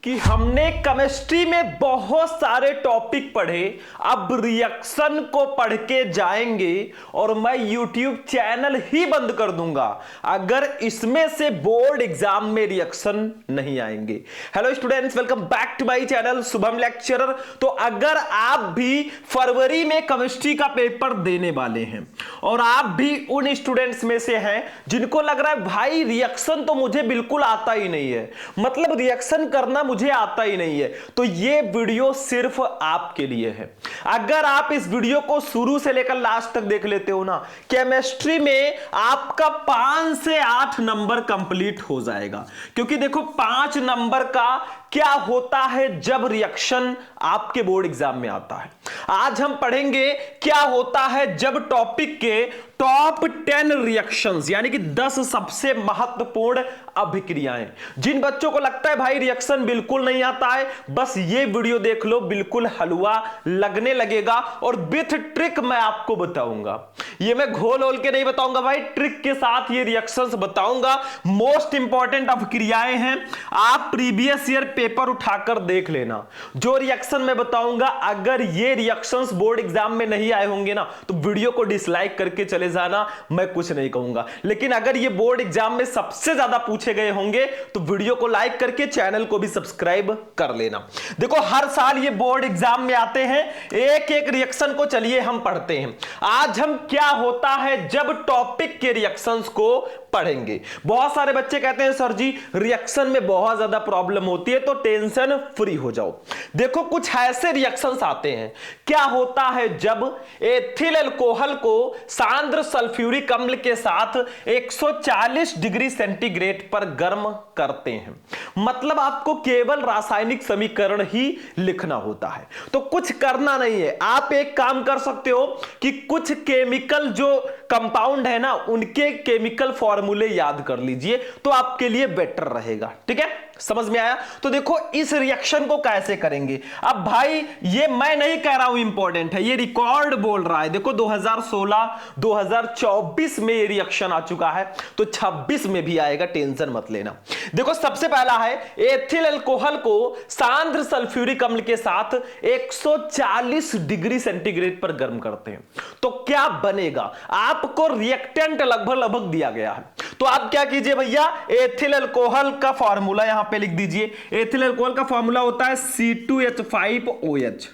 कि हमने केमिस्ट्री में बहुत सारे टॉपिक पढ़े, अब रिएक्शन को पढ़ के जाएंगे और मैं यूट्यूब चैनल ही बंद कर दूंगा अगर इसमें से बोर्ड एग्जाम में रिएक्शन नहीं आएंगे। Hello students, welcome back to my channel Shubham lecturer. तो अगर आप भी फरवरी में केमिस्ट्री का पेपर देने वाले हैं और आप भी उन स्टूडेंट्स में से हैं जिनको लग रहा है भाई रिएक्शन तो मुझे बिल्कुल आता ही नहीं है, मतलब रिएक्शन करना मुझे आता ही नहीं है, तो ये वीडियो सिर्फ आपके लिए है। अगर आप इस वीडियो को शुरू से लेकर लास्ट तक देख लेते हो ना, केमिस्ट्री में आपका 5 से 8 नंबर कंप्लीट हो जाएगा। क्योंकि देखो 5 नंबर का क्या होता है जब रिएक्शन आपके बोर्ड एग्जाम में आता है। आज हम पढ़ेंगे क्या होता है जब टॉपिक के टॉप 10 रिएक्शंस यानी कि 10 सबसे महत्वपूर्ण अभिक्रियाएं। जिन बच्चों को लगता है भाई रिएक्शन बिल्कुल नहीं आता है, बस ये वीडियो देख लो, बिल्कुल हलवा लगने लगेगा और विथ ट्रिक मैं आपको बताऊंगा। ये मैं घोल ओल के नहीं बताऊंगा भाई, ट्रिक के साथ ये रिएक्शंस बताऊंगा। मोस्ट इंपॉर्टेंट अभिक्रियाएं हैं, आप प्रीवियस ईयर पेपर उठाकर देख लेना। जो रिएक्शन मैं बताऊंगा अगर ये रिएक्शंस बोर्ड एग्जाम में नहीं आए होंगे ना तो वीडियो को डिसलाइक करके चले जाना, मैं कुछ नहीं कहूंगा। लेकिन अगर ये बोर्ड एग्जाम में सबसे ज्यादा पूछे गए होंगे तो वीडियो को लाइक करके चैनल को भी सब्सक्राइब कर लेना। देखो हर साल ये बोर्ड एग्जाम में आते हैं, एक एक रिएक्शन को चलिए हम पढ़ते हैं। आज हम क्या होता है जब टॉपिक के रिएक्शंस को पढ़ेंगे। बहुत सारे बच्चे कहते हैं सर जी रिएक्शन में बहुत ज्यादा प्रॉब्लम होती है, तो टेंशन फ्री हो जाओ। देखो कुछ ऐसे रिएक्शंस आते हैं, क्या होता है जब एथिल अल्कोहल को सांद्र सल्फ्यूरिक अम्ल के साथ 140 डिग्री सेंटीग्रेड पर गर्म करते हैं। मतलब आपको केवल रासायनिक समीकरण ही लिखना होता है, तो कुछ करना नहीं है। आप एक काम कर सकते हो कि कुछ केमिकल जो कंपाउंड है ना उनके केमिकल फॉर्मूले याद कर लीजिए, तो आपके लिए बेटर रहेगा। ठीक है, समझ में आया? तो देखो इस रिएक्शन को कैसे करेंगे। अब भाई ये मैं नहीं कह रहा हूं इंपॉर्टेंट है, ये रिकॉर्ड बोल रहा है। देखो 2016 2024 में ये रिएक्शन आ चुका है, तो 26 में भी आएगा, टेंशन मत लेना। देखो सबसे पहला है एथिल अल्कोहल को सांद्र सल्फ्यूरिक अम्ल के साथ 140 डिग्री सेंटीग्रेड पर गर्म करते हैं, तो क्या बनेगा। आपको रिएक्टेंट लगभग दिया गया है, तो आप क्या कीजिए भैया, एथिल अल्कोहल का फॉर्मूला यहां पे लिख दीजिए। एथिल अल्कोहल का फॉर्मूला होता है C2H5OH।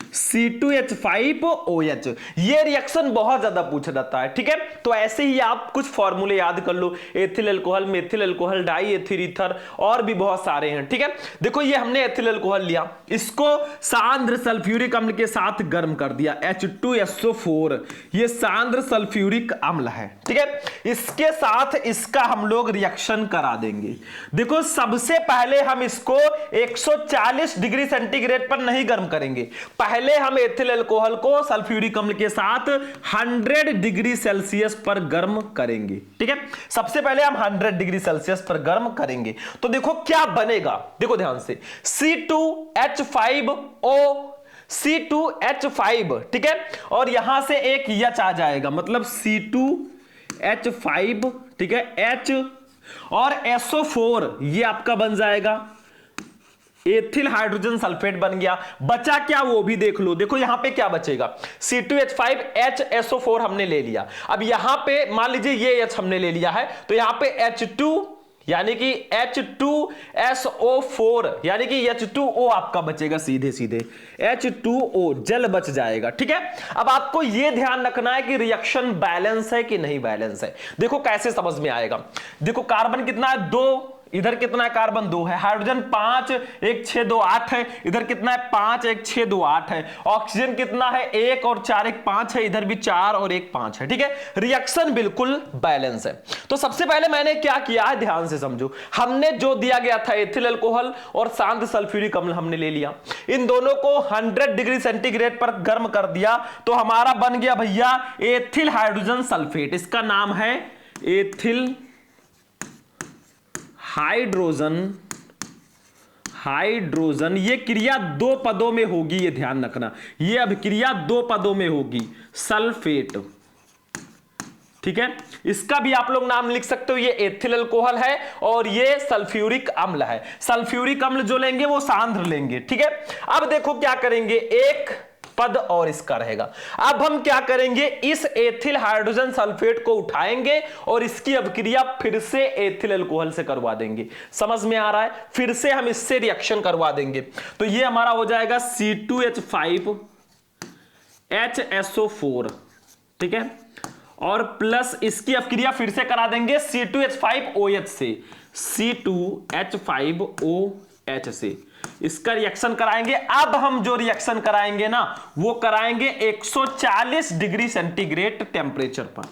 C2H5OH। ये रिएक्शन बहुत ज्यादा पूछा जाता है, ठीक है। तो ऐसे ही आप कुछ फॉर्मूले याद कर लो, ethyl alcohol, methyl alcohol, diethyl ether और भी बहुत सारे हैं, ठीक है। देखो ये हमने एथिल अल्कोहल लिया, इसको सांद्र सल्फ्यूरिक अम्ल के साथ गर्म कर दिया, H2SO4। ये सांद्र सल्फ्यूरिक अम्ल है, ठीक है। इसके साथ इसका हम लोग रिएक्शन करा देंगे। देखो सबसे पहले हम इसको 140 डिग्री सेंटीग्रेड पर नहीं गर्म करेंगे, पहले हम एथिल अल्कोहल को सल्फ्यूरिक अम्ल के साथ 100 डिग्री सेल्सियस पर गर्म करेंगे, ठीक है। सबसे पहले हम 100 डिग्री सेल्सियस पर गर्म करेंगे, तो देखो क्या बनेगा। देखो ध्यान से, C2H5, ठीक है, और यहां से एक H आ जाएगा, मतलब C2H5, ठीक है, H और SO4 ये आपका बन जाएगा एथिल हाइड्रोजन सल्फेट बन गया। बचा क्या वो भी देख लो। देखो यहां पे क्या बचेगा, C2H5HSO4 हमने ले लिया। अब यहां पे मान लीजिए ये H हमने ले लिया है, तो यहां पे H2 यानी कि H2SO4 यानी कि H2O आपका बचेगा, सीधे सीधे H2O जल बच जाएगा, ठीक है। अब आपको यह ध्यान रखना है कि रिएक्शन बैलेंस है कि नहीं बैलेंस है। देखो कैसे समझ में आएगा। देखो कार्बन कितना है, 2, इधर कितना है, कार्बन 2 है, हाइड्रोजन 5 1 6 2 8 है, इधर कितना है 5 1 6 2 8 है, ऑक्सीजन कितना है 1 और 4 1 5 है, इधर भी 4 और 1 5 है, ठीक है। रिएक्शन बिल्कुल बैलेंस है। तो सबसे पहले मैंने क्या किया है, ध्यान से समझो। हमने जो दिया गया था एथिल अल्कोहल और सांद्र सल्फ्यूरिक अम्ल हमने ले लिया, इन दोनों को 100 डिग्री सेंटीग्रेड पर गर्म कर दिया, तो हमारा बन गया भैया एथिल हाइड्रोजन सल्फेट। इसका नाम है एथिल हाइड्रोजन। ये क्रिया 2 पदों में होगी, ये ध्यान रखना, ये अभिक्रिया 2 पदों में होगी, सल्फेट, ठीक है, इसका भी आप लोग नाम लिख सकते हो, ये एथिल अल्कोहल है और ये सल्फ्यूरिक अम्ल है। सल्फ्यूरिक अम्ल जो लेंगे वो सांद्र लेंगे, ठीक है। अब देखो क्या करेंगे, एक पद और इसका रहेगा। अब हम क्या करेंगे, इस एथिल हाइड्रोजन सल्फेट को उठाएंगे और इसकी अभिक्रिया फिर से एथिल अल्कोहल से करवा देंगे। समझ में आ रहा है, फिर से हम इससे रिएक्शन करवा देंगे। तो ये हमारा हो जाएगा C2H5HSO4, ठीक है, और प्लस इसकी अभिक्रिया फिर से करा देंगे C2H5OH से, C2H5OH से इसका रिएक्शन कराएंगे। अब हम जो रिएक्शन कराएंगे ना वो कराएंगे 140 डिग्री सेंटीग्रेड टेम्परेचर पर।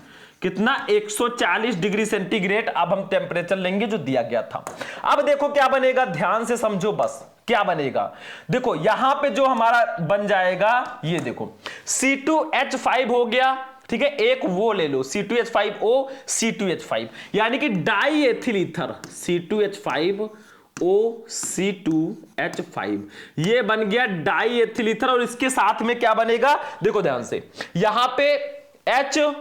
कितना, 140 डिग्री सेंटीग्रेड अब हम टेम्परेचर लेंगे जो दिया गया था। अब देखो क्या बनेगा, ध्यान से समझो बस क्या बनेगा। देखो यहां पे जो हमारा बन जाएगा, ये देखो C2H5 हो गया, ठीक है, एक वो ले लो C2H5O C2H5, यानी कि die ethyl ether C2H5O C2H5, ये बन गया डाई एथिल ईथर। और इसके साथ में क्या बनेगा, देखो ध्यान से, यहां पे H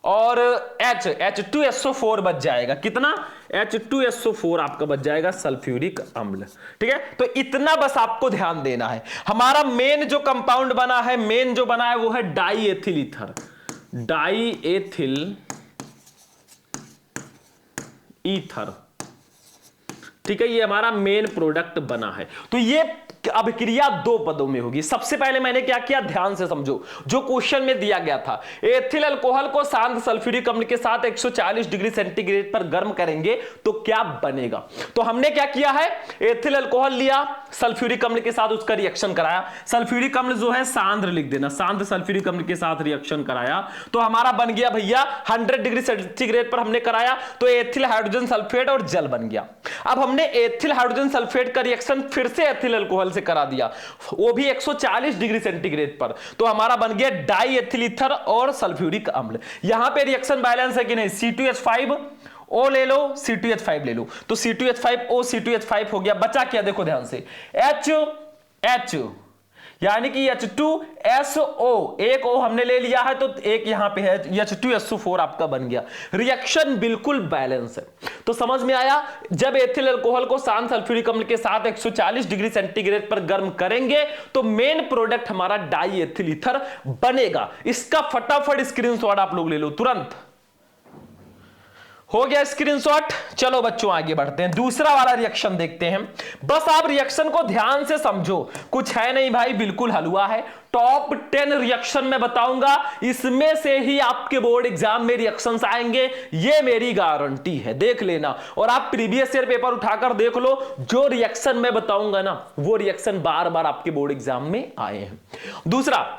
और H2SO4 बच जाएगा। कितना, H2SO4 आपका बच जाएगा सल्फ्यूरिक अम्ल, ठीक है। तो इतना बस आपको ध्यान देना है। हमारा मेन जो कंपाउंड बना है, मेन जो बना है वो है die ethyl ether, die ethyl ether, ठीक है, ये हमारा मेन प्रोडक्ट बना है। तो ये अभिक्रिया दो पदों में होगी। सबसे पहले मैंने क्या किया, ध्यान से समझो, जो क्वेश्चन में दिया गया था, एथिल अल्कोहल को सांद्र सल्फ्यूरिक अम्ल के साथ 140 डिग्री सेंटीग्रेड पर गर्म करेंगे तो क्या बनेगा। तो हमने क्या किया है, एथिल अल्कोहल लिया, सल्फ्यूरिक अम्ल के साथ उसका रिएक्शन कराया। सल्फ्यूरिक अम्ल जो है सांद्र लिख देना, सांद्र सल्फ्यूरिक अम्ल के साथ रिएक्शन कराया तो हमारा बन गया भैया 100 डिग्री सेंटीग्रेड पर हमने कराया तो एथिल हाइड्रोजन सल्फेट और जल बन गया। अब हमने एथिल हाइड्रोजन सल्फेट का रिएक्शन फिर से एथिल अल्कोहल से करा दिया, वो भी 140 डिग्री सेंटीग्रेड पर, तो हमारा बन गया डाई एथिल ईथर और सल्फ्यूरिक अम्ल। यहां पे रिएक्शन बैलेंस है कि नहीं, C2H5O ले लो, C2H5 ले लो, तो C2H5O C2H5 हो गया। बचा क्या, देखो ध्यान से, H यानी कि H2SO, एक O हमने ले लिया है तो एक यहां पे है, H2SO4 आपका बन गया। रिएक्शन बिल्कुल बैलेंस है। तो समझ में आया, जब एथिल अल्कोहल को सांद्र सल्फ्यूरिक अम्ल के साथ 140 डिग्री सेंटीग्रेड पर गर्म करेंगे तो मेन प्रोडक्ट हमारा डाई एथिल ईथर बनेगा। इसका फटाफट स्क्रीनशॉट आप लोग ले लो तुरंत। हो गया स्क्रीनशॉट। चलो बच्चों आगे बढ़ते हैं, दूसरा वाला रिएक्शन देखते हैं। बस आप रिएक्शन को ध्यान से समझो, कुछ है नहीं भाई, बिल्कुल हलवा है। टॉप 10 रिएक्शन मैं बताऊंगा, इसमें से ही आपके बोर्ड एग्जाम में रिएक्शंस आएंगे, ये मेरी गारंटी है, देख लेना। और आप प्रीवियस ईयर पेपर उठाकर देख लो, जो रिएक्शन मैं बताऊंगा ना वो रिएक्शन बार बार आपके बोर्ड एग्जाम में आए हैं। दूसरा,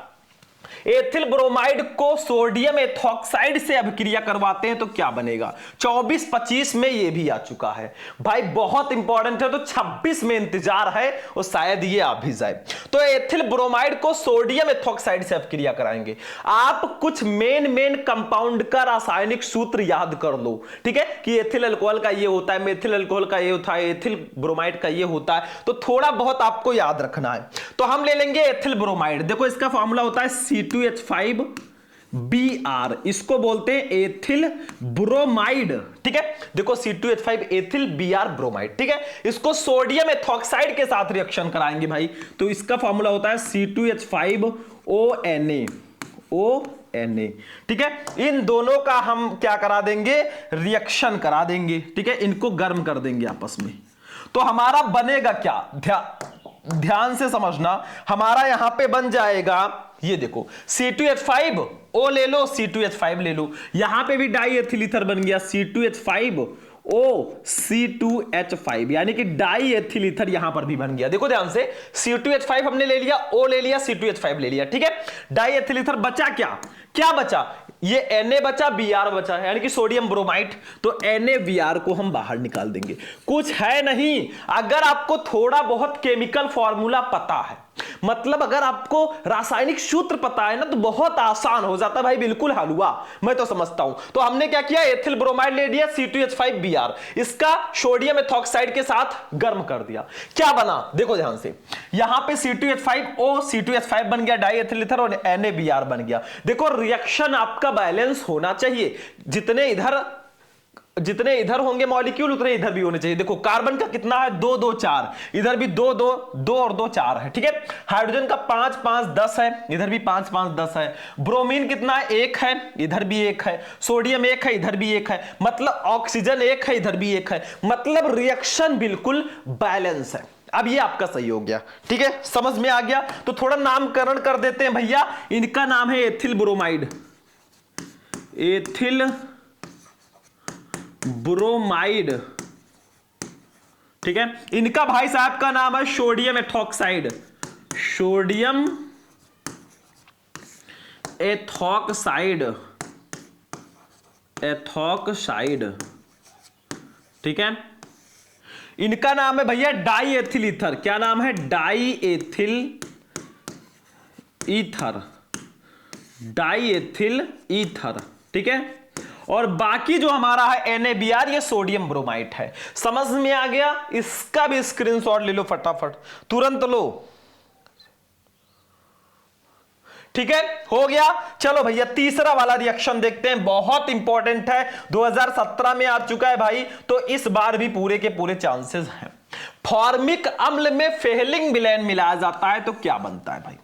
एथिल ब्रोमाइड को सोडियम एथॉक्साइड से अभिक्रिया करवाते हैं तो क्या बनेगा। 24-25 में ये भी आ चुका है भाई, बहुत इंपॉर्टेंट है, तो 26 में इंतजार है और शायद ये आ भी जाए। तो एथिल ब्रोमाइड को सोडियम एथॉक्साइड से अभिक्रिया कराएंगे। आप कुछ मेन कंपाउंड का रासायनिक सूत्र याद कर लो, ठीक है, कि एथिल अल्कोहल का ये होता है, मेथिल अल्कोहल का ये होता है, एथिल ब्रोमाइड का ये होता है, तो थोड़ा बहुत आपको याद रखना है। तो हम ले लेंगे एथिल ब्रोमाइड। देखो इसका फॉर्मूला होता है C2H5Br, इसको बोलते हैं एथिल ब्रोमाइड, ठीक है। देखो C2H5 एथिल Br ब्रोमाइड, ठीक है। इसको सोडियम एथॉक्साइड के साथ रिएक्शन कराएंगे भाई, तो इसका फॉर्मूला होता है C2H5ONa, ठीक है। इन दोनों का हम क्या करा देंगे, रिएक्शन करा देंगे, ठीक है, इनको गर्म कर देंगे आपस में। तो हमारा बनेगा क्या, ध्यान से समझना, हमारा यहां पे बन जाएगा, ये देखो C2H5O ले लो, C2H5 ले लो, यहां पे भी डाई एथिल ईथर बन गया C2H5O C2H5, यानी कि डाई एथिल ईथर यहां पर भी बन गया। देखो ध्यान से, C2H5 हमने ले लिया, O ले लिया, C2H5 ले लिया, ठीक है। डाई एथिल ईथर बचा क्या बचा, ये Na बचा, Br बचा, यानी कि सोडियम ब्रोमाइड, तो NaBr को हम बाहर निकाल देंगे। कुछ है नहीं, अगर आपको थोड़ा बहुत केमिकल फॉर्मूला पता है, मतलब अगर आपको रासायनिक सूत्र पता है ना तो बहुत आसान हो जाता है भाई, बिल्कुल हलवा मैं तो समझता हूं। तो हमने क्या किया, एथिल ब्रोमाइड ले लिया C2H5Br, इसका सोडियम एथॉक्साइड के साथ गर्म कर दिया, क्या बना देखो ध्यान से, यहां पे C2H5O C2H5 बन गया डाई एथिल ईथर और NaBr बन गया। देखो रिएक्शन आपका बैलेंस होना चाहिए, जितने इधर होंगे मॉलिक्यूल उतने इधर भी होने चाहिए। देखो कार्बन का कितना है 2 2 4, इधर भी 2 2 2 और 2 4 है, ठीक है। हाइड्रोजन का 5 5 10 है, इधर भी 5 5 10 है। ब्रोमीन कितना है 1 है, इधर भी 1 है। सोडियम 1 है, इधर भी 1 है। मतलब ऑक्सीजन 1 है, इधर भी 1 है। मतलब रिएक्शन बिल्कुल बैलेंस है। अब ये आपका सही हो गया, ठीक है, समझ में आ गया। तो थोड़ा नामकरण कर देते हैं भैया, इनका नाम है एथिल ब्रोमाइड, एथिल ब्रोमाइड, ठीक है। इनका भाई साहब का नाम है sodium ethoxide, sodium ethoxide, ethoxide, ठीक है। इनका नाम है भैया डाई एथिल ईथर, क्या नाम है, die ethyl ether, die ethyl ether, ठीक है। और बाकी जो हमारा है NaBr, ये सोडियम ब्रोमाइड है। समझ में आ गया, इसका भी स्क्रीनशॉट ले लो फटाफट, तुरंत लो, ठीक है, हो गया। चलो भैया तीसरा वाला रिएक्शन देखते हैं, बहुत इंपॉर्टेंट है, 2017 में आ चुका है भाई, तो इस बार भी पूरे के पूरे चांसेस हैं। फॉर्मिक अम्ल में फेहलिंग विलेन मिलाया जाता है तो क्या बनता है भाई,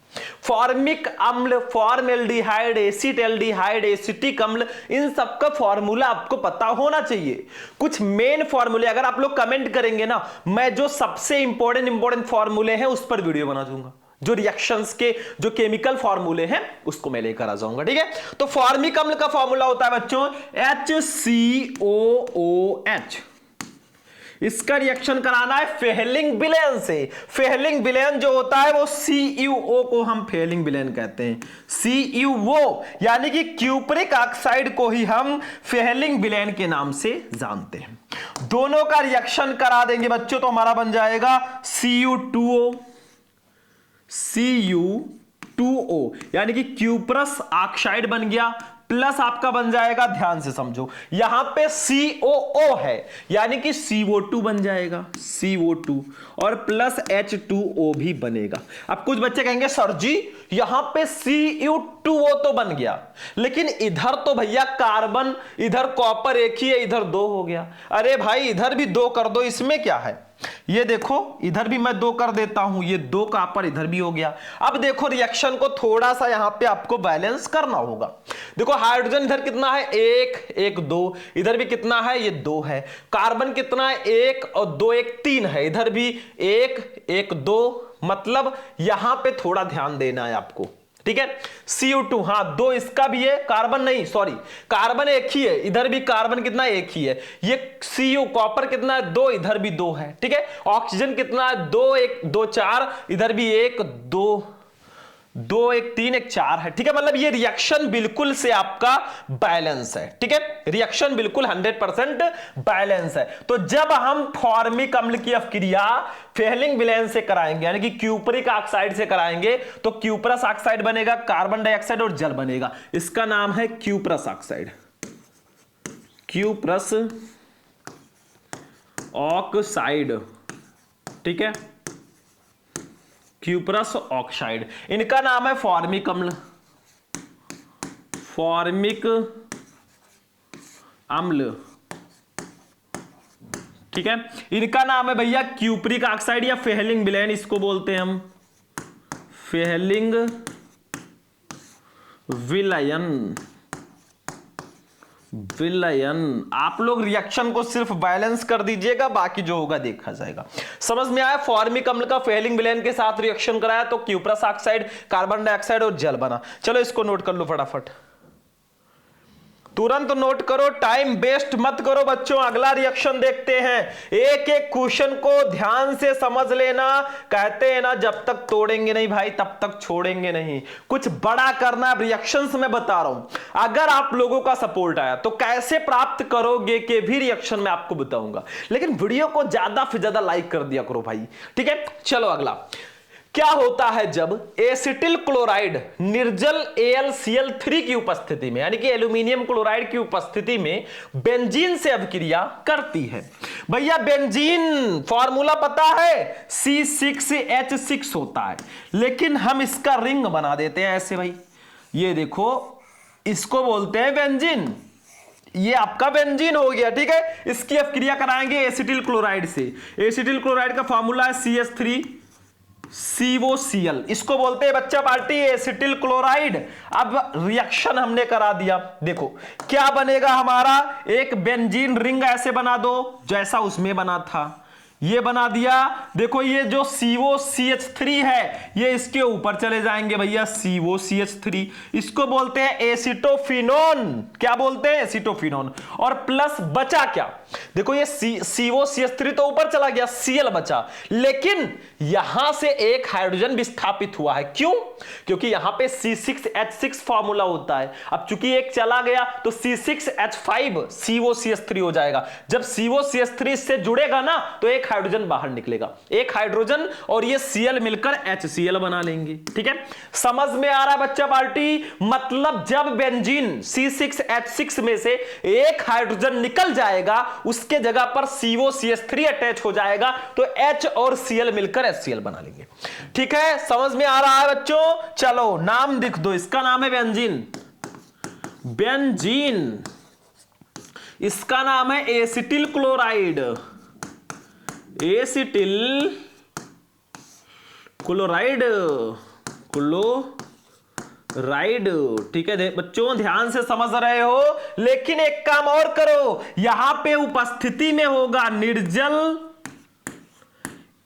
फॉर्मिक अम्ल, फॉर्मेल्डिहाइड, एसिटाल्डिहाइड, एसिटिक अम्ल, इन सब का फॉर्मूला आपको पता होना चाहिए। कुछ मेन फॉर्मूले अगर आप लोग कमेंट करेंगे ना, मैं जो सबसे इंपॉर्टेंट फॉर्मूले हैं उस पर वीडियो बना दूंगा, जो रिएक्शंस के जो केमिकल फॉर्मूले हैं उसको मैं लेकर आ जाऊंगा, ठीक है। तो फॉर्मिक अम्ल का फॉर्मूला होता है बच्चों HCOOH, इसका रिएक्शन कराना है फेहलिंग विलेन से। फेहलिंग विलेन जो होता है वो CuO को हम फेहलिंग विलेन कहते हैं, CuO, यानी कि क्यूपरिक ऑक्साइड को ही हम फेहलिंग विलेन के नाम से जानते हैं। दोनों का रिएक्शन करा देंगे बच्चों तो हमारा बन जाएगा Cu2O, Cu2O, यानी कि क्यूपरस ऑक्साइड बन गया, प्लस आपका बन जाएगा, ध्यान से समझो, यहां पे COO है यानी कि CO2 बन जाएगा, CO2, और प्लस H2O भी बनेगा। अब कुछ बच्चे कहेंगे सर जी यहां पे Cu2O तो बन गया, लेकिन इधर तो भैया कार्बन, इधर कॉपर एक ही है, इधर 2 हो गया। अरे भाई इधर भी 2 कर दो, इसमें क्या है, ये देखो इधर भी मैं 2 कर देता हूं, ये 2 कॉपर इधर भी हो गया। अब देखो रिएक्शन को थोड़ा सा यहां पे आपको बैलेंस करना होगा। देखो हाइड्रोजन इधर कितना है 1 1 2, इधर भी कितना है ये 2 है। कार्बन कितना है 1 और 2 1 3 है, इधर भी 1 1 2, मतलब यहां पे थोड़ा ध्यान देना है आपको, ठीक है। Cu2 हाँ 2 इसका भी है, कार्बन नहीं सॉरी, कार्बन एक ही है, इधर भी कार्बन कितना एक ही है। ये Cu कॉपर कितना है 2, इधर भी 2 है, ठीक है। ऑक्सीजन कितना है 2 1 2 4, इधर भी 1 2 2 1 3 1 4 है, ठीक है। मतलब ये रिएक्शन बिल्कुल से आपका बैलेंस है, ठीक है, रिएक्शन बिल्कुल 100% बैलेंस है। तो जब हम फॉर्मिक अम्ल की अपक्रिया फेहलिंग विलेन से कराएंगे यानी कि क्यूपरिक ऑक्साइड से कराएंगे तो क्यूपरस ऑक्साइड बनेगा, कार्बन डाइऑक्साइड और जल बनेगा, इसका नाम है क्यूपरस ऑक्साइड, क्यूपरस ऑक्साइड, ठीक है, क्यूपरस ऑक्साइड। इनका नाम है फॉर्मिक अम्ल, फॉर्मिक अम्ल, ठीक है। इनका नाम है भैया क्यूपरिक ऑक्साइड या फेहलिंग विलेन, इसको बोलते हैं हम फेहलिंग विलयन, विलयन। आप लोग रिएक्शन को सिर्फ बैलेंस कर दीजिएगा, बाकी जो होगा देखा जाएगा। समझ में आया, फॉर्मिक अम्ल का फेहलिंग विलेन के साथ रिएक्शन कराया तो क्यूपरस ऑक्साइड, कार्बन डाइऑक्साइड और जल बना। चलो इसको नोट कर लो फटाफट, तुरंत नोट करो, टाइम वेस्ट मत करो बच्चों। अगला रिएक्शन देखते हैं, एक एक क्वेश्चन को ध्यान से समझ लेना। कहते हैं ना जब तक तोड़ेंगे नहीं भाई तब तक छोड़ेंगे नहीं, कुछ बड़ा करना। रिएक्शंस में बता रहा हूं, अगर आप लोगों का सपोर्ट आया तो कैसे प्राप्त करोगे के भी रिएक्शन में आपको बताऊंगा, लेकिन वीडियो को ज्यादा से ज्यादा लाइक कर दिया करो भाई, ठीक है। चलो अगला, क्या होता है जब एसिटिल क्लोराइड निर्जल AlCl3 की उपस्थिति में, यानी कि एल्यूमिनियम क्लोराइड की उपस्थिति में बेंजीन से अभिक्रिया करती है। भैया बेंजीन फॉर्मूला पता है, C6H6 होता है, लेकिन हम इसका रिंग बना देते हैं ऐसे भाई। ये देखो, इसको बोलते हैं बेंजीन। ये आपका बेंजीन हो गया, ठीक है। इसकी अभिक्रिया कराएंगे एसिटिल क्लोराइड से। एसिटिल क्लोराइड का फॉर्मूला है CH3COCl, इसको बोलते हैं बच्चा पार्टी एसिटिल क्लोराइड। अब रिएक्शन हमने करा दिया, देखो क्या बनेगा हमारा, एक बेंजीन रिंग ऐसे बना दो जैसा उसमें बना था, ये बना दिया। देखो ये जो COCH3 है ये इसके ऊपर चले जाएंगे भैया, COCH3, इसको बोलते हैं एसिटोफिनोन। क्या बोलते हैं, एसिटोफिनोन। और प्लस बचा क्या, देखो ये COCH3 तो ऊपर चला गया, Cl बचा, लेकिन यहां से एक हाइड्रोजन विस्थापित हुआ है। क्यों, क्योंकि यहां पे C6H6 फॉर्मूला होता है। अब चूंकि एक चला गया तो C6H5 COCH3 हो जाएगा। जब COCH3 से जुड़ेगा ना तो एक हाइड्रोजन बाहर निकलेगा, एक हाइड्रोजन और ये Cl मिलकर HCl बना लेंगे, ठीक है। समझ में आ रहा है बच्चा पार्टी, मतलब जब बेंजीन C6H6 में से एक हाइड्रोजन निकल जाएगा उसके जगह पर COCH3 अटैच हो जाएगा तो H और Cl मिलकर HCl बना लेंगे, ठीक है। समझ में आ रहा है बच्चों, चलो नाम लिख दो, इसका नाम है बेंजीन। बेंजीन, इसका नाम है acetyl chloride, acetyl chloride, chloride, ठीक है बच्चों, ध्यान से समझ रहे हो। लेकिन एक काम और करो, यहां पे उपस्थिति में होगा निर्जल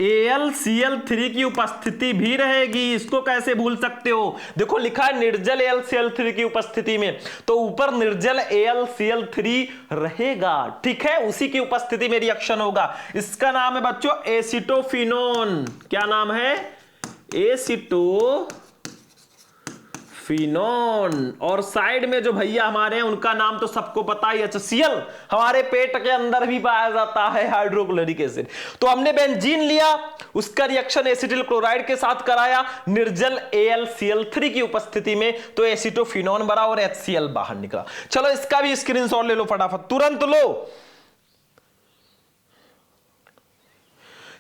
AlCl3 की उपस्थिति भी रहेगी, इसको कैसे भूल सकते हो। देखो लिखा है निर्जल AlCl3 की उपस्थिति में, तो ऊपर निर्जल AlCl3 रहेगा, ठीक है, उसी की उपस्थिति में रिएक्शन होगा। इसका नाम है बच्चों एसिटोफिनोन। क्या नाम है, एसिटोफिनोन। और साइड में जो भैया हमारे हैं उनका नाम तो सबको पता ही, HCl हमारे पेट के अंदर भी पाया जाता है, हाइड्रोक्लोरिक एसिड। तो हमने बेंजीन लिया, उसका रिएक्शन एसिटिल क्लोराइड के साथ कराया निर्जल AlCl3 की उपस्थिति में, तो एसिटोफिनोन बना और HCl बाहर निकला। चलो इसका भी स्क्रीनशॉट ले लो फटाफट, तुरंत लो।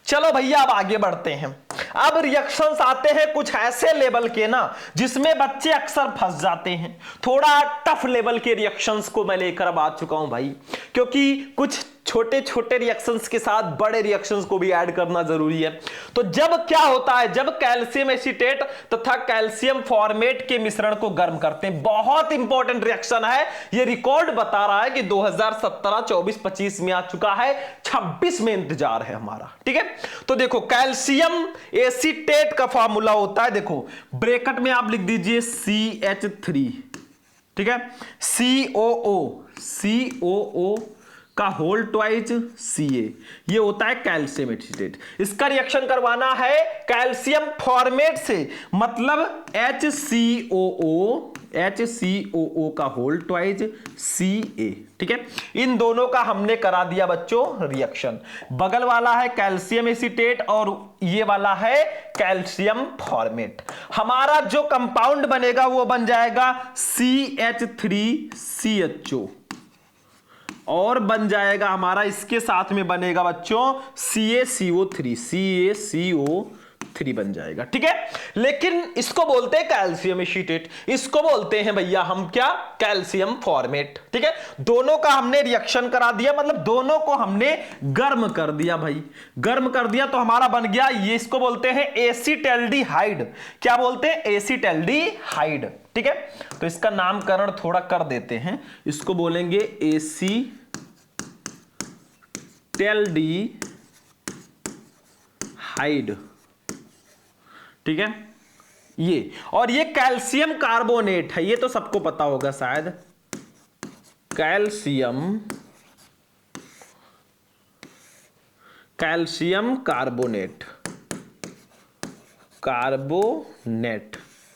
चलो भैया अब आगे बढ़ते हैं। अब रिएक्शंस आते हैं कुछ ऐसे लेवल के ना जिसमें बच्चे अक्सर फंस जाते हैं। थोड़ा टफ लेवल के रिएक्शंस को मैं लेकर अब आ चुका हूं भाई, क्योंकि कुछ छोटे छोटे रिएक्शंस के साथ बड़े रिएक्शंस को भी ऐड करना जरूरी है। तो जब क्या होता है, जब कैल्शियम एसीटेट तथा कैल्शियम फॉर्मेट के मिश्रण को गर्म करते हैं, बहुत इंपॉर्टेंट रिएक्शन है, ये रिकॉर्ड बता रहा है कि 2017, 24, 25 में आ चुका है, 26 में इंतजार है हमारा, ठीक है। तो देखो कैल्शियम एसीटेट का फॉर्मूला होता है, देखो ब्रैकेट में आप लिख दीजिए CH3, ठीक है, COO का होल ट्वाइज Ca, ये होता है कैल्शियम एसीटेट। इसका रिएक्शन करवाना है कैल्शियम फॉर्मेट से, मतलब HCOO का होल ट्वाइज Ca, ठीक है। इन दोनों का हमने करा दिया बच्चों रिएक्शन। बगल वाला है कैल्शियम एसीटेट और ये वाला है कैल्शियम फॉर्मेट। हमारा जो कंपाउंड बनेगा वो बन जाएगा CH3CHO, और बन जाएगा हमारा, इसके साथ में बनेगा बच्चों CaCO3 बन जाएगा, ठीक है। लेकिन इसको बोलते हैं कैल्शियम एसीटेट, इसको बोलते हैं भैया हम क्या, कैल्शियम फॉर्मेट, ठीक है। दोनों का हमने रिएक्शन करा दिया, मतलब दोनों को हमने गर्म कर दिया भाई, गर्म कर दिया तो हमारा बन गया ये, इसको बोलते हैं एसीटैल्डिहाइड। क्या बोलते हैं, एसीटैल्डिहाइड, ठीक है। तो इसका नामकरण थोड़ा कर देते हैं, इसको बोलेंगे एसीटैल्डिहाइड, ठीक है। ये और ये कैल्शियम कार्बोनेट है, ये तो सबको पता होगा शायद, कैल्शियम कार्बोनेट,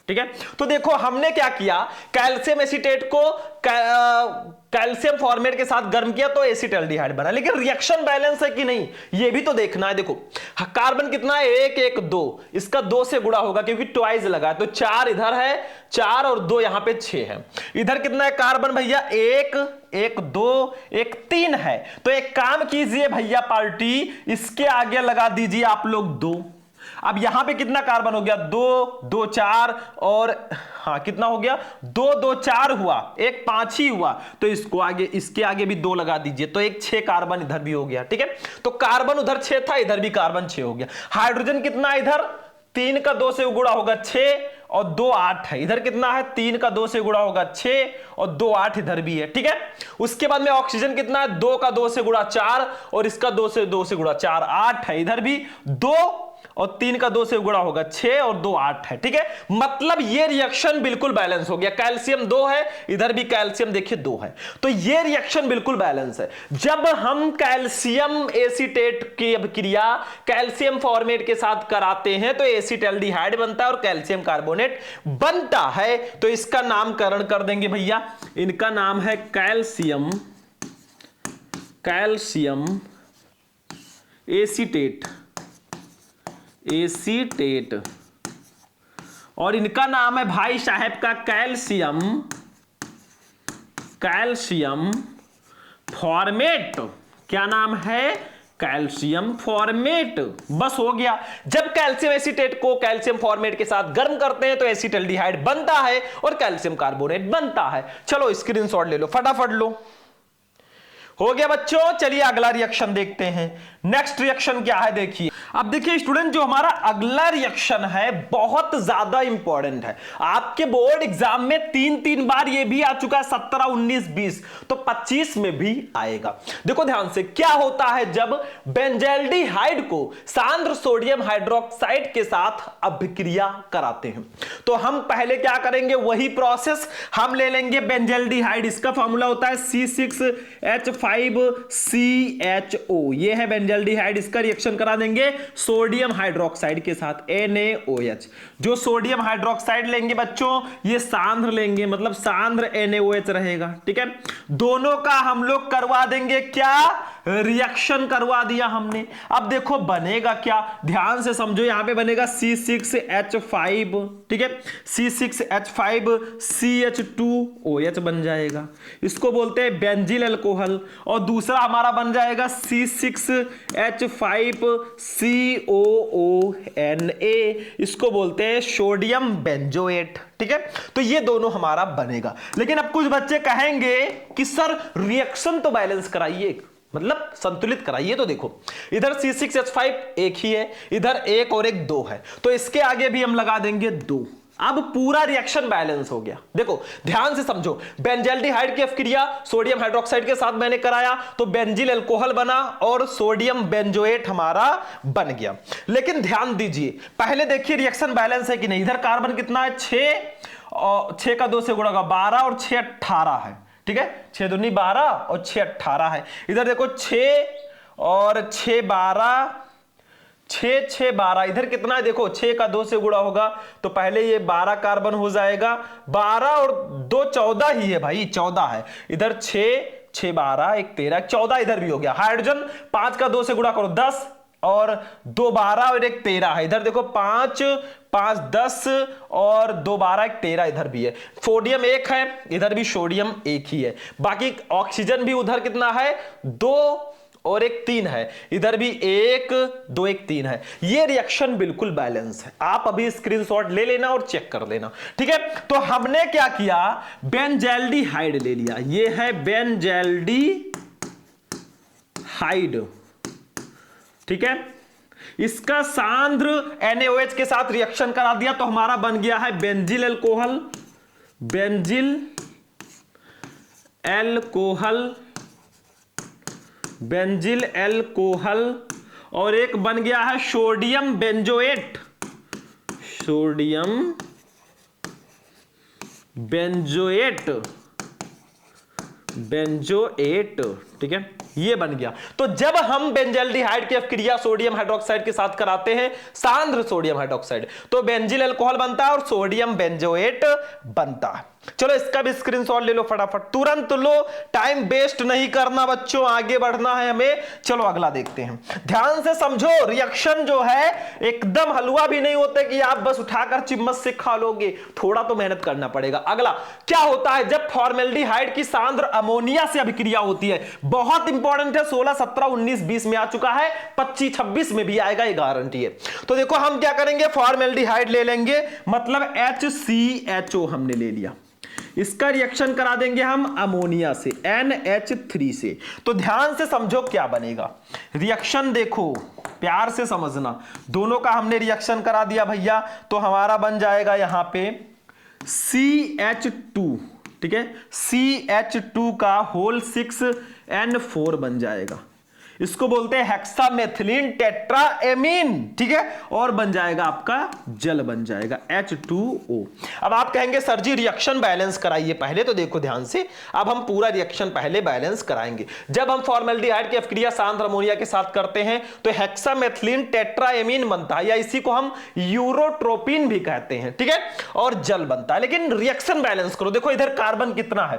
ठीक है। तो देखो हमने क्या किया, कैल्शियम एसीटेट को कैल्शियम फॉर्मेट के साथ गर्म किया तो एसिटाल्डिहाइड बना, लेकिन रिएक्शन बैलेंस है कि नहीं ये भी तो देखना है। देखो कार्बन कितना है, 1 1 2, इसका 2 से गुणा होगा क्योंकि ट्वाइस लगा, तो 4 इधर है, 4 और 2 यहां पे 6 है। इधर कितना है कार्बन भैया, 1 1 2 1 3 है। तो एक काम कीजिए भैया पार्टी, इसके आगे लगा दीजिए आप लोग 2। अब यहां पे कितना कार्बन हो गया, 2 2 4 और हाँ कितना हो गया, 2 2 4 हुआ, एक 5 ही हुआ, तो इसको आगे, इसके आगे भी 2 लगा दीजिए, तो एक 6 कार्बन इधर भी हो गया। ठीक है, तो कार्बन उधर 6 था, इधर भी कार्बन 6 हो गया। हाइड्रोजन कितना है इधर, 3 का 2 से गुणा होगा 6 और 2 8 है। इधर कितना है, 3 का 2 से गुणा होगा 6 और 2 8 इधर भी है। ठीक है, उसके बाद में ऑक्सीजन कितना है, 2 का 2 से गुणा 4 और इसका 2 से गुणा 4 8 है। इधर भी 2 और 3 का 2 से गुणा होगा 6 और 2 8 है। ठीक है, मतलब ये रिएक्शन बिल्कुल बैलेंस हो गया। कैल्शियम 2 है, इधर भी कैल्शियम देखिए 2 है, तो ये रिएक्शन बिल्कुल बैलेंस है। जब हम कैल्शियम एसीटेट की अभिक्रिया कैल्शियम फॉर्मेट के साथ कराते हैं तो एसिटाल्डिहाइड बनता है और कैल्शियम कार्बोनेट बनता है। तो इसका नामकरण कर देंगे भैया, इनका नाम है कैल्शियम एसीटेट और इनका नाम है भाई साहब का कैल्शियम फॉर्मेट। क्या नाम है, कैल्शियम फॉर्मेट। बस हो गया। जब कैल्शियम एसीटेट को कैल्शियम फॉर्मेट के साथ गर्म करते हैं तो एसिटाल्डिहाइड बनता है और कैल्शियम कार्बोनेट बनता है। चलो स्क्रीनशॉट ले लो, फटाफट लो। हो गया बच्चों, चलिए अगला रिएक्शन देखते हैं। नेक्स्ट रिएक्शन क्या है देखिए। अब देखिए स्टूडेंट, जो हमारा अगला रिएक्शन है बहुत ज्यादा इंपॉर्टेंट है। आपके बोर्ड एग्जाम में 3 बार ये भी आ चुका है, 17 19 20, तो 25 में भी आएगा। देखो ध्यान से, क्या होता है जब बेंजल्डिहाइड को सांद्र सोडियम हाइड्रोक्साइड के साथ अभिक्रिया कराते हैं तो हम पहले क्या करेंगे, वही प्रोसेस हम ले लेंगे बेंजल्डिहाइड। इसका फॉर्मूला होता है C6H5CHO, ये है बेंजल्डिहाइड। इसका रिएक्शन करा देंगे सोडियम हाइड्रोक्साइड के साथ NaOH। जो सोडियम हाइड्रोक्साइड लेंगे बच्चों, ये सांद्र लेंगे, मतलब सांद्र NaOH रहेगा। ठीक है, दोनों का हम लोग करवा देंगे क्या, रिएक्शन करवा दिया हमने। अब देखो बनेगा क्या, ध्यान से समझो। यहां पे बनेगा C6H5, ठीक है, C6H5CH2OH बन जाएगा, इसको बोलते हैं बेंजील अल्कोहल। और दूसरा हमारा बन जाएगा C6H5COONA, इसको बोलते हैं सोडियम बेंजोएट। ठीक है, तो ये दोनों हमारा बनेगा। लेकिन अब कुछ बच्चे कहेंगे कि सर रिएक्शन तो बैलेंस कराइए, मतलब संतुलित कराइए। तो देखो इधर C6H5 एक ही है, इधर 1 और 1 2 है, तो इसके आगे भी हम लगा देंगे 2। अब पूरा रिएक्शन बैलेंस हो गया। देखो ध्यान से समझो, बेंजल्डिहाइड की अभिक्रिया सोडियम हाइड्रोक्साइड के साथ मैंने कराया तो बेंजील अल्कोहल बना और सोडियम बेंजोएट हमारा बन गया। लेकिन ध्यान दीजिए, पहले देखिए रिएक्शन बैलेंस है कि नहीं। इधर कार्बन कितना है, 6 और 6 का 2 से गुणा होगा 12 और 6 18 है। ठीक है, 6 दूनी 12 और 6 18 है। इधर देखो 6 और 6 12, 6 6 12, इधर कितना है देखो, 6 का 2 से गुणा होगा तो पहले ये 12 कार्बन हो जाएगा, 12 और 2 14 ही है भाई, 14 है। इधर 6 6 12 1 13 14 इधर भी हो गया। हाइड्रोजन 5 का 2 से गुणा करो 10 और 2 12 और 1 13 है। इधर देखो 5 5 10 और 2 12 1 13 इधर भी है। सोडियम 1 है, इधर भी सोडियम 1 ही है। बाकी ऑक्सीजन भी उधर कितना है, 2 और 1 3 है, इधर भी 1 2 1 3 है। ये रिएक्शन बिल्कुल बैलेंस है। आप अभी स्क्रीनशॉट ले लेना और चेक कर लेना। ठीक है, तो हमने क्या किया, बेंजल्डिहाइड ले लिया, ये है बेंजल्डिहाइड। ठीक है, इसका सांद्र NaOH के साथ रिएक्शन करा दिया तो हमारा बन गया है बेंजील अल्कोहल, बेंजील अल्कोहल और एक बन गया है सोडियम बेंजोएट, बेंजोएट। ठीक है, ये बन गया। तो जब हम बेंजल्डिहाइड की अभिक्रिया सोडियम हाइड्रोक्साइड के साथ कराते हैं, सांद्र सोडियम हाइड्रोक्साइड, तो बेंजिल अल्कोहल बनता है और सोडियम बेंजोएट बनता है। चलो इसका भी स्क्रीनशॉट ले लो फटाफट, तुरंत लो, टाइम वेस्ट नहीं करना बच्चों, आगे बढ़ना है हमें। चलो अगला देखते हैं, ध्यान से समझो। रिएक्शन जो है एकदम हलवा भी नहीं होते कि आप बस उठाकर चिम्मच से खा लोगे, थोड़ा तो मेहनत करना पड़ेगा। अगला क्या होता है जब फॉर्मेल्डिहाइड की सांद्र अमोनिया से अभिक्रिया होती है? बहुत इंपॉर्टेंट है, 16, 17, 19, 20 में आ चुका है, 25, 26 में भी आएगा, ये गारंटी है। तो देखो हम क्या करेंगे, फॉर्मेल्डिहाइड ले लेंगे, मतलब HCHO हमने ले लिया, इसका रिएक्शन करा देंगे हम अमोनिया से, NH3 से। तो ध्यान से समझो क्या बनेगा, रिएक्शन देखो, प्यार से समझना, दोनों का हमने रिएक्शन करा दिया भैया, तो हमारा बन जाएगा यहां पे CH2, ठीक है, CH2 का होल 6N4 बन जाएगा, इसको बोलते हैं हेक्सामेथिलीन टेट्राएमीन, ठीक है, और बन जाएगा आपका जल बन जाएगा H2O। अब आप कहेंगे सर जी रिएक्शन बैलेंस कराइए पहले, तो देखो ध्यान से, अब हम पूरा रिएक्शन पहले बैलेंस कराएंगे। जब हम फॉर्मेल्डिहाइड की अभिक्रिया सांद्र अमोनिया के साथ करते हैं तो हेक्सामेथिलीन टेट्राएमीन बनता है, या इसी को हम यूरोट्रोपिन भी कहते हैं, ठीक है, और जल बनता है। लेकिन रिएक्शन बैलेंस करो, देखो इधर कार्बन कितना है,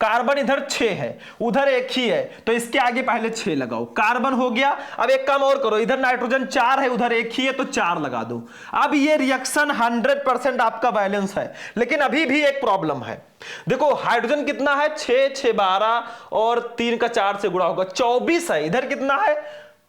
कार्बन इधर 6 है, उधर एक ही है, तो इसके आगे पहले 6 लगाओ, कार्बन हो गया। अब एक काम और करो, इधर नाइट्रोजन 4 है, उधर एक ही है, तो 4 लगा दो। अब ये रिएक्शन 100% आपका बैलेंस है, लेकिन अभी भी एक प्रॉब्लम है। देखो हाइड्रोजन कितना है, 6, 6, 12 और 3 का 4 से गुणा होगा 24 है, इधर कितना है,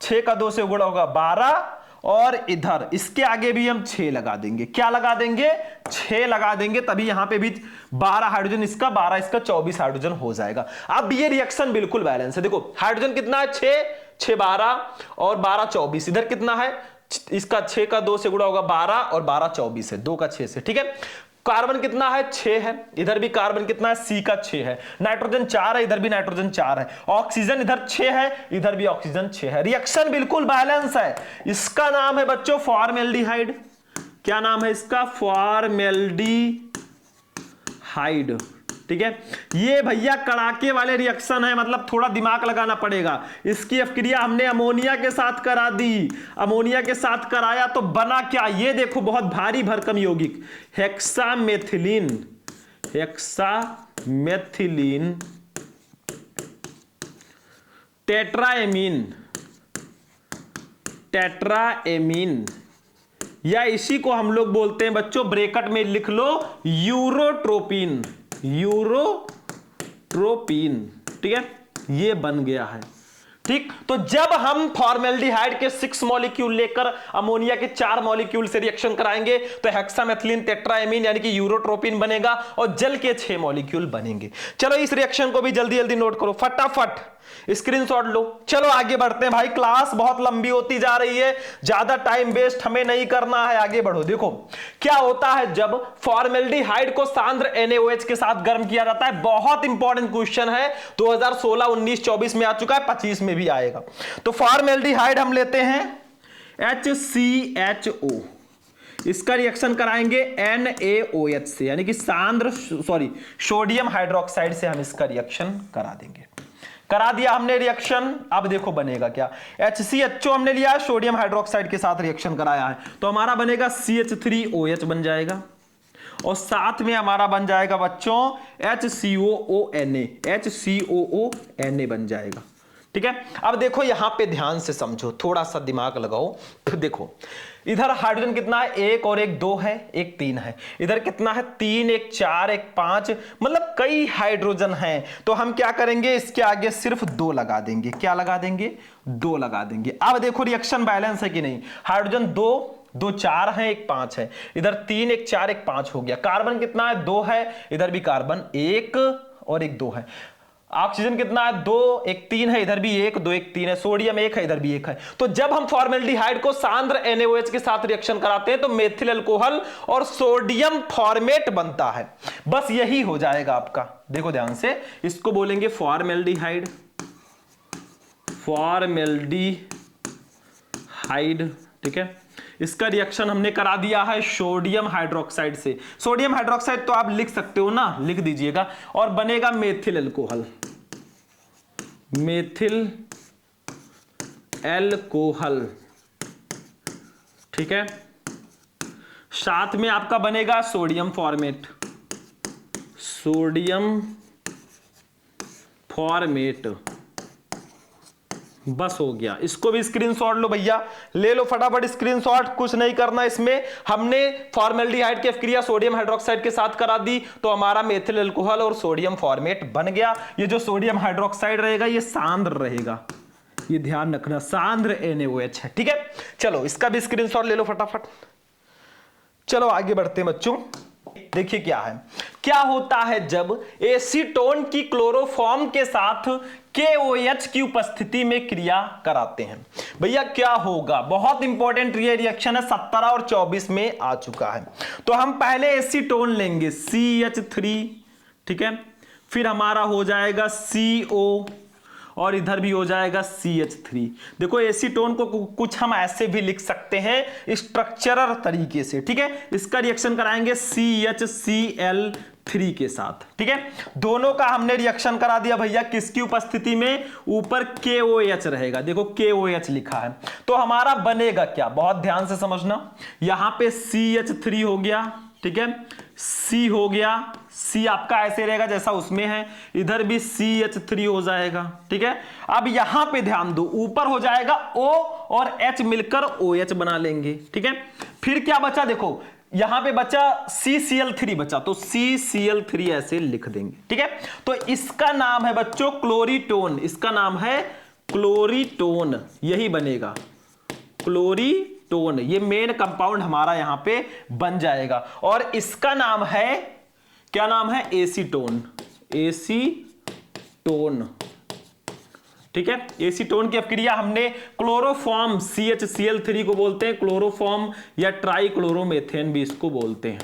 6 का 2 से गुणा होगा 12, और इधर इसके आगे भी हम 6 लगा देंगे, क्या लगा देंगे, 6 लगा देंगे, तभी यहां पे भी 12 हाइड्रोजन इसका, 12 इसका, 24 हाइड्रोजन हो जाएगा। अब ये रिएक्शन बिल्कुल बैलेंस है। देखो हाइड्रोजन कितना है, 6, 6, 12 और 12, 24, इधर कितना है, इसका 6 का 2 से गुणा होगा 12 और 12, 24 है, 2 का 6 से, ठीक है। कार्बन कितना है, 6 है, इधर भी कार्बन कितना है, C का 6 है, नाइट्रोजन 4 है, इधर भी नाइट्रोजन 4 है, ऑक्सीजन इधर 6 है, इधर भी ऑक्सीजन 6 है, रिएक्शन बिल्कुल बैलेंस है। इसका नाम है बच्चों फॉर्मेल्डिहाइड, क्या नाम है इसका, फॉर्मेल्डिहाइड, ठीक है। ये भैया कड़ाके वाले रिएक्शन है, मतलब थोड़ा दिमाग लगाना पड़ेगा। इसकी अभिक्रिया हमने अमोनिया के साथ करा दी, अमोनिया के साथ कराया तो बना क्या, ये देखो बहुत भारी भरकम यौगिक, हेक्सामेथिलीन, हेक्सामेथिलीन टेट्राएमीन, टेट्राएमीन, या इसी को हम लोग बोलते हैं बच्चों, ब्रैकेट में लिख लो यूरोट्रोपिन, यूरोट्रोपिन, ठीक है, ये बन गया है, ठीक। तो जब हम फॉर्मेल्डिहाइड के 6 मॉलिक्यूल लेकर अमोनिया के 4 मॉलिक्यूल से रिएक्शन कराएंगे तो हेक्सामेथिलीन टेट्राएमीन यानी कि यूरोट्रोपिन बनेगा और जल के 6 मॉलिक्यूल बनेंगे। चलो इस रिएक्शन को भी जल्दी जल्दी नोट करो, फटाफट स्क्रीनशॉट लो। चलो आगे बढ़ते हैं भाई, क्लास बहुत लंबी होती जा रही है, ज्यादा टाइम वेस्ट हमें नहीं करना है, आगे बढ़ो। देखो क्या होता है जब फॉर्मेल्डिहाइड को सांद्र NaOH के साथ गर्म किया जाता है, बहुत इंपॉर्टेंट क्वेश्चन है, 2016, 19, 24 में आ चुका है, 25 में भी आएगा। तो फॉर्मेल्डिहाइड हम लेते हैं HCHO, इसका रिएक्शन कराएंगे NaOH से, यानी कि सोडियम हाइड्रोक्साइड से हम इसका रिएक्शन करा देंगे। करा दिया हमने रिएक्शन, अब देखो बनेगा क्या, HCHO हमने लिया, सोडियम हाइड्रोक्साइड के साथ रिएक्शन कराया है, तो हमारा बनेगा CH3OH बन जाएगा, और साथ में हमारा बन जाएगा बच्चों HCOONA, HCOONA बन जाएगा, ठीक है। अब देखो यहां पे ध्यान से समझो, थोड़ा सा दिमाग लगाओ। देखो इधर हाइड्रोजन कितना है, 1 और 1 2 है, 1 3 है, इधर कितना है, 3, 1 4, 1 5, मतलब कई हाइड्रोजन हैं। तो हम क्या करेंगे, इसके आगे सिर्फ 2 लगा देंगे, क्या लगा देंगे, 2 लगा देंगे। अब देखो रिएक्शन बैलेंस है कि नहीं, हाइड्रोजन 2 2 4 है, 1 5 है, इधर 3 1 4 1 5 हो गया। कार्बन कितना है, 2 है, इधर भी कार्बन 1 और 1 2 है। ऑक्सीजन कितना है, 2 1 3 है, इधर भी 1 2 1 3 है। सोडियम 1 है, इधर भी 1 है। तो जब हम फॉर्मेल्डिहाइड को सांद्र NaOH के साथ रिएक्शन कराते हैं तो मेथिल अल्कोहल और सोडियम फॉर्मेट बनता है, बस यही हो जाएगा आपका। देखो ध्यान से, इसको बोलेंगे फॉर्मेल्डिहाइड, फॉर्मेल्डिहाइड, ठीक है। इसका रिएक्शन हमने करा दिया है सोडियम हाइड्रोक्साइड से, सोडियम हाइड्रोक्साइड तो आप लिख सकते हो ना, लिख दीजिएगा, और बनेगा मेथिल अल्कोहल, मेथिल एल्कोहल, ठीक है। साथ में आपका बनेगा सोडियम फॉर्मेट, सोडियम फॉर्मेट, बस हो गया। इसको भी स्क्रीनशॉट लो भैया, ले लो फटाफट स्क्रीनशॉट, कुछ नहीं करना इसमें। हमने फॉर्मेल्डिहाइड की अभिक्रिया सोडियम हाइड्रोक्साइड के साथ करा दी, तो हमारा मेथिल अल्कोहल और सोडियम फॉर्मेट बन गया। ये जो सोडियम हाइड्रोक्साइड रहेगा ये सांद्र रहेगा, ये ध्यान रखना, सांद्र NaOH है, ठीक है। चलो इसका भी स्क्रीनशॉट ले लो फटाफट। चलो आगे बढ़ते हैं बच्चों। देखिए क्या है, क्या होता है जब एसीटोन की क्लोरोफॉर्म के साथ KOH की उपस्थिति में क्रिया कराते हैं। भैया क्या होगा, बहुत इंपॉर्टेंट ये रिएक्शन है, 17 और 24 में आ चुका है। तो हम पहले एसीटोन लेंगे CH3, ठीक है, फिर हमारा हो जाएगा CO और इधर भी हो जाएगा CH3। देखो एसीटोन को कुछ हम ऐसे भी लिख सकते हैं स्ट्रक्चरल तरीके से, ठीक है। इसका रिएक्शन कराएंगे CHCl3 के साथ, ठीक है। दोनों का हमने रिएक्शन करा दिया भैया, किसकी उपस्थिति में, ऊपर KOH रहेगा, देखो KOH लिखा है। तो हमारा बनेगा क्या, बहुत ध्यान से समझना, यहां पे CH3 हो गया, ठीक है, C हो गया, C आपका ऐसे रहेगा जैसा उसमें है, इधर भी CH3 हो जाएगा, ठीक है। अब यहां पे ध्यान दो, ऊपर हो जाएगा O और H मिलकर OH बना लेंगे, ठीक है। फिर क्या बचा, देखो यहां पे बचा CCl3 बचा, तो CCl3 ऐसे लिख देंगे, ठीक है। तो इसका नाम है बच्चों क्लोरीटोन, इसका नाम है क्लोरीटोन, यही बनेगा क्लोरीटोन, ये मेन कंपाउंड हमारा यहां पे बन जाएगा। और इसका नाम है, क्या नाम है, एसीटोन, एसीटोन, ठीक है। एसीटोन की अभिक्रिया हमने क्लोरोफॉर्म CHCl3 को बोलते हैं क्लोरोफॉर्म, या ट्राइक्लोरोमेथेन भी इसको बोलते हैं,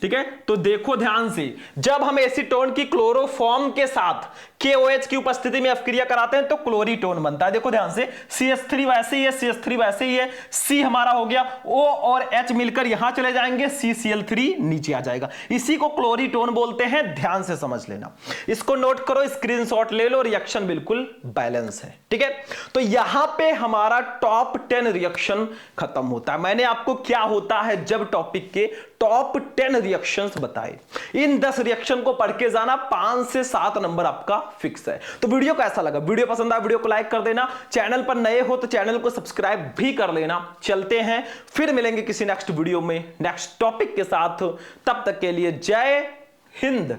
ठीक है। तो देखो ध्यान से, जब हम एसीटोन की क्लोरोफॉर्म के साथ KOH की उपस्थिति में अभिक्रिया कराते हैं तो क्लोरीटोन बनता है। देखो ध्यान से, CH3 वैसे ही है, CH3 वैसे ही है, C हमारा हो गया, O और H मिलकर यहां चले जाएंगे, CCl3 नीचे आ जाएगा, इसी को क्लोरीटोन बोलते हैं। ध्यान से समझ लेना, इसको नोट करो, स्क्रीनशॉट ले लो, रिएक्शन बिल्कुल बैलेंस है, ठीक है। तो यहां पे हमारा टॉप 10 रिएक्शन खत्म होता है। मैंने आपको क्या होता है जब टॉपिक के टॉप 10 रिएक्शंस बताए, इन 10 रिएक्शन को पढ़ के जाना, 5 से 7 नंबर आपका फिक्स है। तो वीडियो कैसा लगा, वीडियो पसंद आया वीडियो को लाइक कर देना, चैनल पर नए हो तो चैनल को सब्सक्राइब भी कर लेना। चलते हैं, फिर मिलेंगे किसी नेक्स्ट वीडियो में नेक्स्ट टॉपिक के साथ, तब तक के लिए जय हिंद।